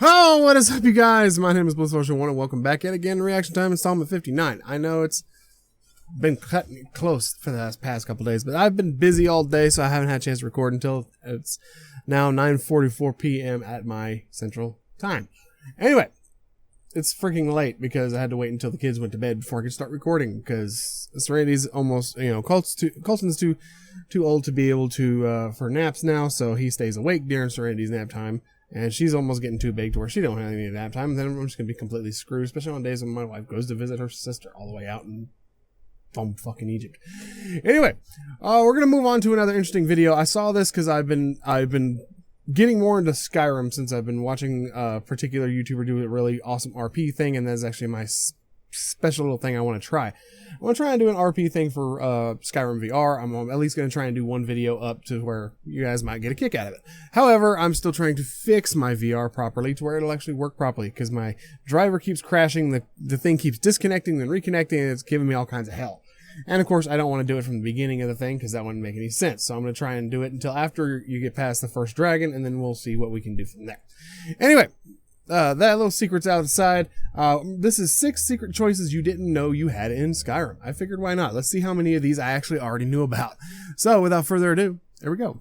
Oh, what is up, you guys? My name is BlissFortune1 and welcome back yet again to Reaction Time installment 59. I know it's been cutting close for the past couple days, but I've been busy all day, so I haven't had a chance to record until it's now 9:44 p.m. at my central time. Anyway, it's freaking late because I had to wait until the kids went to bed before I could start recording because Serenity's almost, Colston's too old to be able to, for naps now, so he stays awake during Serenity's nap time. And she's almost getting too big to where she don't have any nap time. Then I'm just going to be completely screwed, especially on days when my wife goes to visit her sister all the way out in fucking Egypt. Anyway, we're going to move on to another interesting video. I saw this because I've been getting more into Skyrim since I've been watching a particular YouTuber do a really awesome RP thing, and that's actually my special little thing I want to try. I want to try and do an RP thing for Skyrim VR. I'm at least going to try and do one video up to where you guys might get a kick out of it. However, I'm still trying to fix my VR properly to where it'll actually work properly because my driver keeps crashing, the thing keeps disconnecting and reconnecting, and it's giving me all kinds of hell. And of course, I don't want to do it from the beginning of the thing because that wouldn't make any sense. So I'm going to try and do it until after you get past the first dragon, and then we'll see what we can do from there. Anyway, that little secret's out of the side. This is 6 secret choices you didn't know you had in Skyrim. I figured why not? Let's see how many of these I actually already knew about. So without further ado, here we go.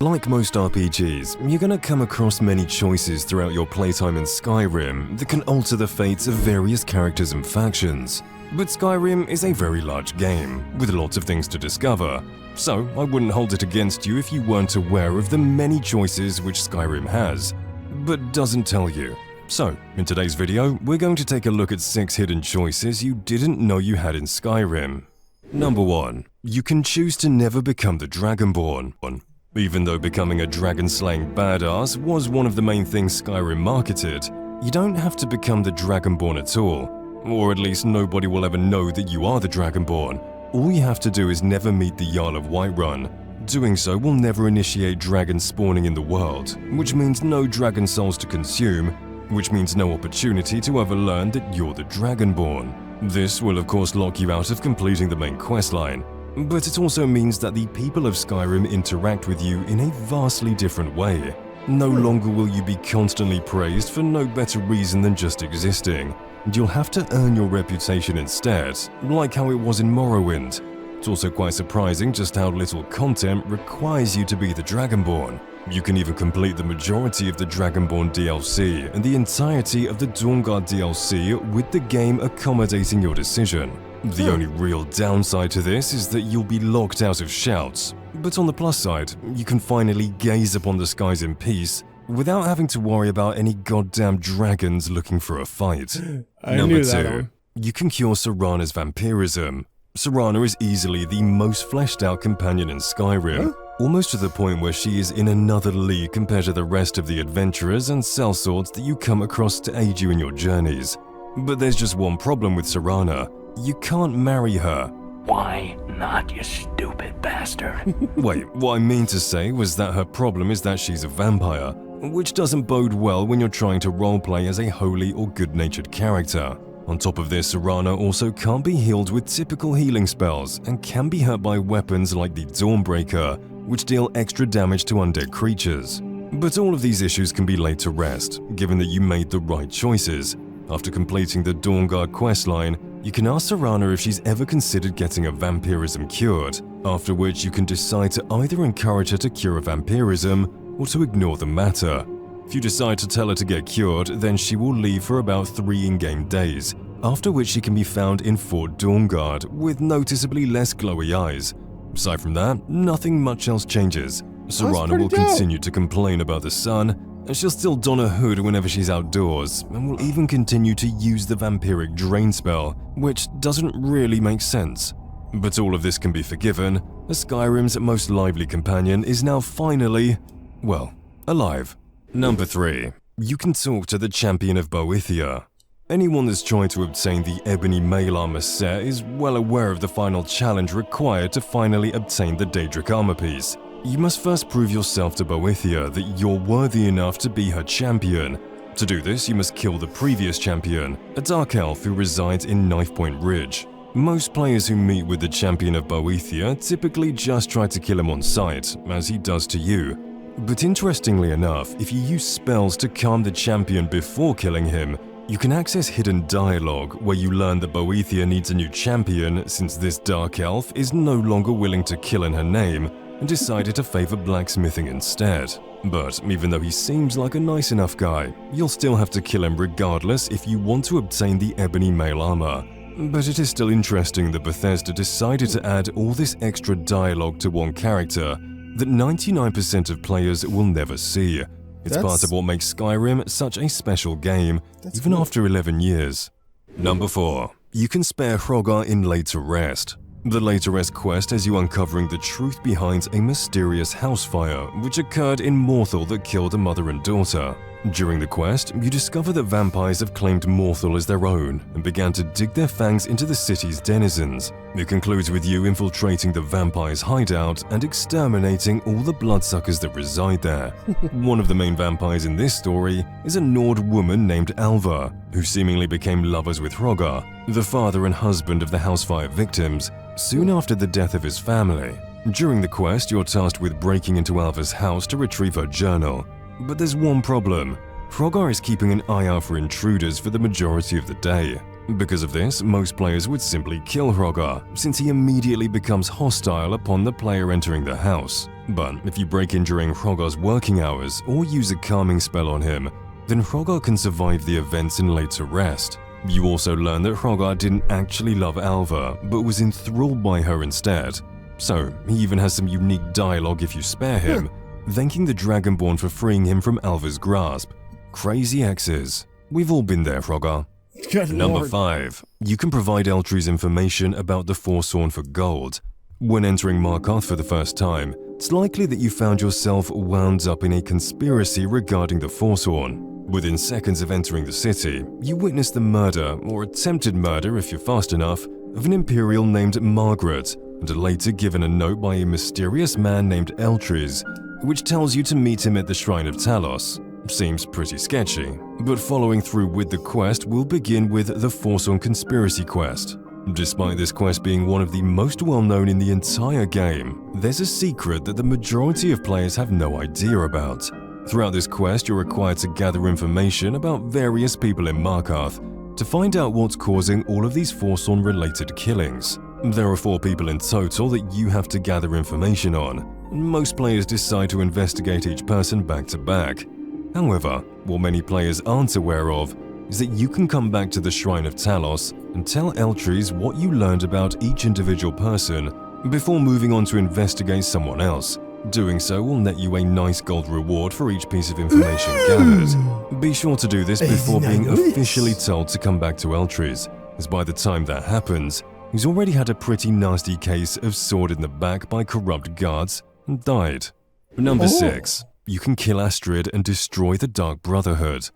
Like most RPGs, you're gonna come across many choices throughout your playtime in Skyrim that can alter the fates of various characters and factions. But Skyrim is a very large game, with lots of things to discover, so I wouldn't hold it against you if you weren't aware of the many choices which Skyrim has, but doesn't tell you. So, in today's video, we're going to take a look at 6 hidden choices you didn't know you had in Skyrim. Number 1. You can choose to never become the Dragonborn. Even though becoming a dragon-slaying badass was one of the main things Skyrim marketed, you don't have to become the Dragonborn at all, or at least nobody will ever know that you are the Dragonborn. All you have to do is never meet the Jarl of Whiterun. Doing so will never initiate dragon spawning in the world, which means no dragon souls to consume, which means no opportunity to ever learn that you're the Dragonborn. This will of course lock you out of completing the main questline, but it also means that the people of Skyrim interact with you in a vastly different way. No longer will you be constantly praised for no better reason than just existing. You'll have to earn your reputation instead, like how it was in Morrowind. It's also quite surprising just how little content requires you to be the Dragonborn. You can even complete the majority of the Dragonborn DLC and the entirety of the Dawnguard DLC with the game accommodating your decision. The only real downside to this is that you'll be locked out of shouts, but on the plus side, you can finally gaze upon the skies in peace without having to worry about any goddamn dragons looking for a fight. Number 2. You can cure Serana's vampirism. Serana is easily the most fleshed out companion in Skyrim, almost to the point where she is in another league compared to the rest of the adventurers and sellswords that you come across to aid you in your journeys. But there's just one problem with Serana. You can't marry her. Why not, you stupid bastard? Wait, what I mean to say was that her problem is that she's a vampire, which doesn't bode well when you're trying to roleplay as a holy or good-natured character. On top of this, Serana also can't be healed with typical healing spells and can be hurt by weapons like the Dawnbreaker, which deal extra damage to undead creatures. But all of these issues can be laid to rest, given that you made the right choices. After completing the Dawnguard questline, you can ask Serana if she's ever considered getting a vampirism cured, after which you can decide to either encourage her to cure a vampirism or to ignore the matter. If you decide to tell her to get cured, then she will leave for about 3 in-game days, after which she can be found in Fort Dawnguard with noticeably less glowy eyes. Aside from that, nothing much else changes. Serana will continue to complain about the sun, and she'll still don a hood whenever she's outdoors, and will even continue to use the vampiric drain spell, which doesn't really make sense. But all of this can be forgiven, as Skyrim's most lively companion is now finally, well, alive. Number 3. You can talk to the Champion of Boethia. Anyone that's trying to obtain the Ebony Mail Armor set is well aware of the final challenge required to finally obtain the Daedric Armor piece. You must first prove yourself to Boethia that you're worthy enough to be her champion. To do this, you must kill the previous champion, a dark elf who resides in Knife Point Ridge. Most players who meet with the Champion of Boethia typically just try to kill him on sight, as he does to you. But interestingly enough, if you use spells to calm the champion before killing him, you can access hidden dialogue where you learn that Boethia needs a new champion since this dark elf is no longer willing to kill in her name and decided to favor blacksmithing instead. But even though he seems like a nice enough guy, you'll still have to kill him regardless if you want to obtain the ebony mail armor. But it is still interesting that Bethesda decided to add all this extra dialogue to one character that 99% of players will never see. It's part of what makes Skyrim such a special game, even after 11 years. Number 4. You can spare Hrogar in Laid to Rest. The Laid to Rest quest has you uncovering the truth behind a mysterious house fire which occurred in Morthal that killed a mother and daughter. During the quest, you discover that vampires have claimed Morthal as their own and began to dig their fangs into the city's denizens. It concludes with you infiltrating the vampire's hideout and exterminating all the bloodsuckers that reside there. One of the main vampires in this story is a Nord woman named Alva, who seemingly became lovers with Hrogar, the father and husband of the housefire victims, soon after the death of his family. During the quest, you're tasked with breaking into Alva's house to retrieve her journal. But there's one problem. Hrogar is keeping an eye out for intruders for the majority of the day. Because of this, most players would simply kill Hrogar, since he immediately becomes hostile upon the player entering the house. But if you break in during Hrogar's working hours or use a calming spell on him, then Hrogar can survive the events in Laid to Rest. You also learn that Hrogar didn't actually love Alva, but was enthralled by her instead. So, he even has some unique dialogue if you spare him, thanking the Dragonborn for freeing him from Alva's grasp. Crazy exes. We've all been there, Hrogar. Number 5. You can provide Eltry's information about the Forsworn for gold. When entering Markarth for the first time, it's likely that you found yourself wound up in a conspiracy regarding the Forsworn. Within seconds of entering the city, you witness the murder, or attempted murder if you're fast enough, of an Imperial named Margaret, and are later given a note by a mysterious man named Eltrys, which tells you to meet him at the Shrine of Talos. Seems pretty sketchy, but following through with the quest will begin with the Forsworn Conspiracy quest. Despite this quest being one of the most well-known in the entire game, there's a secret that the majority of players have no idea about. Throughout this quest, you're required to gather information about various people in Markarth to find out what's causing all of these Forsworn-related killings. There are 4 people in total that you have to gather information on. Most players decide to investigate each person back to back. However, what many players aren't aware of is that you can come back to the Shrine of Talos and tell Eltrys what you learned about each individual person before moving on to investigate someone else. Doing so will net you a nice gold reward for each piece of information gathered. Be sure to do this before being officially told to come back to Eltrys, as by the time that happens, he's already had a pretty nasty case of sword in the back by corrupt guards and died. Number 6. You can kill Astrid and destroy the Dark Brotherhood.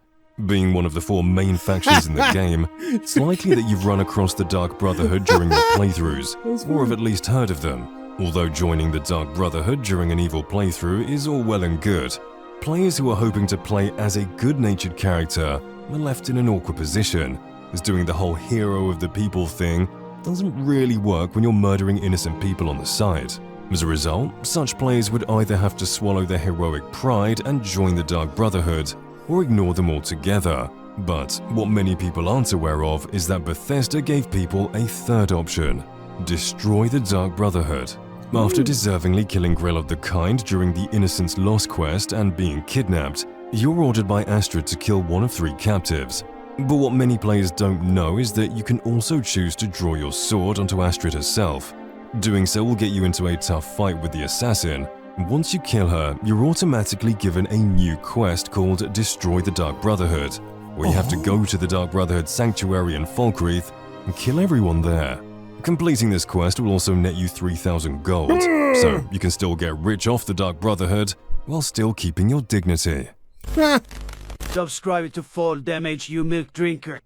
Being one of the 4 main factions in the game, it's likely that you've run across the Dark Brotherhood during your playthroughs, or have at least heard of them. Although joining the Dark Brotherhood during an evil playthrough is all well and good, players who are hoping to play as a good-natured character are left in an awkward position, as doing the whole hero of the people thing doesn't really work when you're murdering innocent people on the side. As a result, such players would either have to swallow their heroic pride and join the Dark Brotherhood, or ignore them altogether. But what many people aren't aware of is that Bethesda gave people a third option: destroy the Dark Brotherhood. After deservingly killing Grell of the Kind during the Innocence Lost quest and being kidnapped, you're ordered by Astrid to kill one of 3 captives. But what many players don't know is that you can also choose to draw your sword onto Astrid herself. Doing so will get you into a tough fight with the assassin. Once you kill her, you're automatically given a new quest called Destroy the Dark Brotherhood, where you have to go to the Dark Brotherhood Sanctuary in Falkreath and kill everyone there. Completing this quest will also net you 3,000 gold, so you can still get rich off the Dark Brotherhood while still keeping your dignity. Subscribe to Fall Damage, you milk drinker.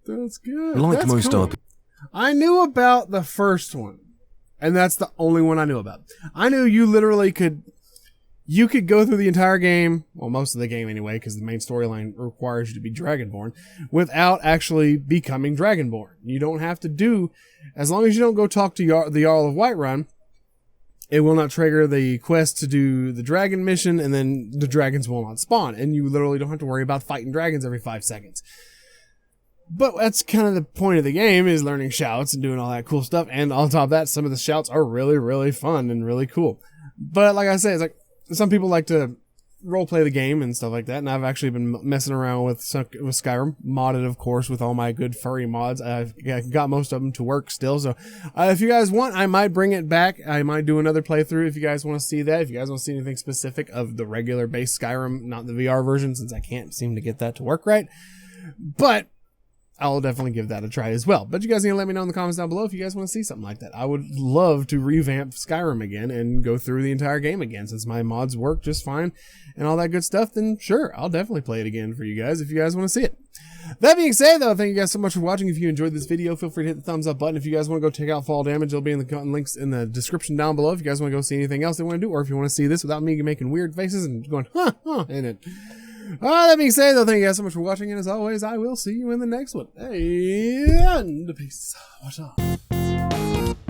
That's good. Like That's most cool. RPGs, I knew about the first one, and that's the only one I knew about. I knew you literally could you could go through the entire game, well, most of the game anyway, because the main storyline requires you to be Dragonborn, without actually becoming Dragonborn. You don't have to do, as long as you don't go talk to the Jarl of Whiterun, it will not trigger the quest to do the dragon mission, and then the dragons will not spawn, and you literally don't have to worry about fighting dragons every 5 seconds. But that's kind of the point of the game, is learning shouts and doing all that cool stuff, and on top of that, some of the shouts are really, really fun and really cool. But like I say, it's like, some people like to roleplay the game and stuff like that, and I've actually been messing around with Skyrim, modded, of course, with all my good furry mods. I've got most of them to work still, so if you guys want, I might bring it back. I might do another playthrough if you guys want to see that. If you guys want to see anything specific of the regular base Skyrim, not the VR version, since I can't seem to get that to work right. But I'll definitely give that a try as well. But you guys need to let me know in the comments down below if you guys want to see something like that. I would love to revamp Skyrim again and go through the entire game again. Since my mods work just fine and all that good stuff, then sure, I'll definitely play it again for you guys if you guys want to see it. That being said, though, thank you guys so much for watching. If you enjoyed this video, feel free to hit the thumbs up button. If you guys want to go check out Fall Damage, it'll be in the links in the description down below. If you guys want to go see anything else they want to do, or if you want to see this without me making weird faces and going, huh, in it. That being said, though, thank you guys so much for watching, and as always, I will see you in the next one. And peace. What's up?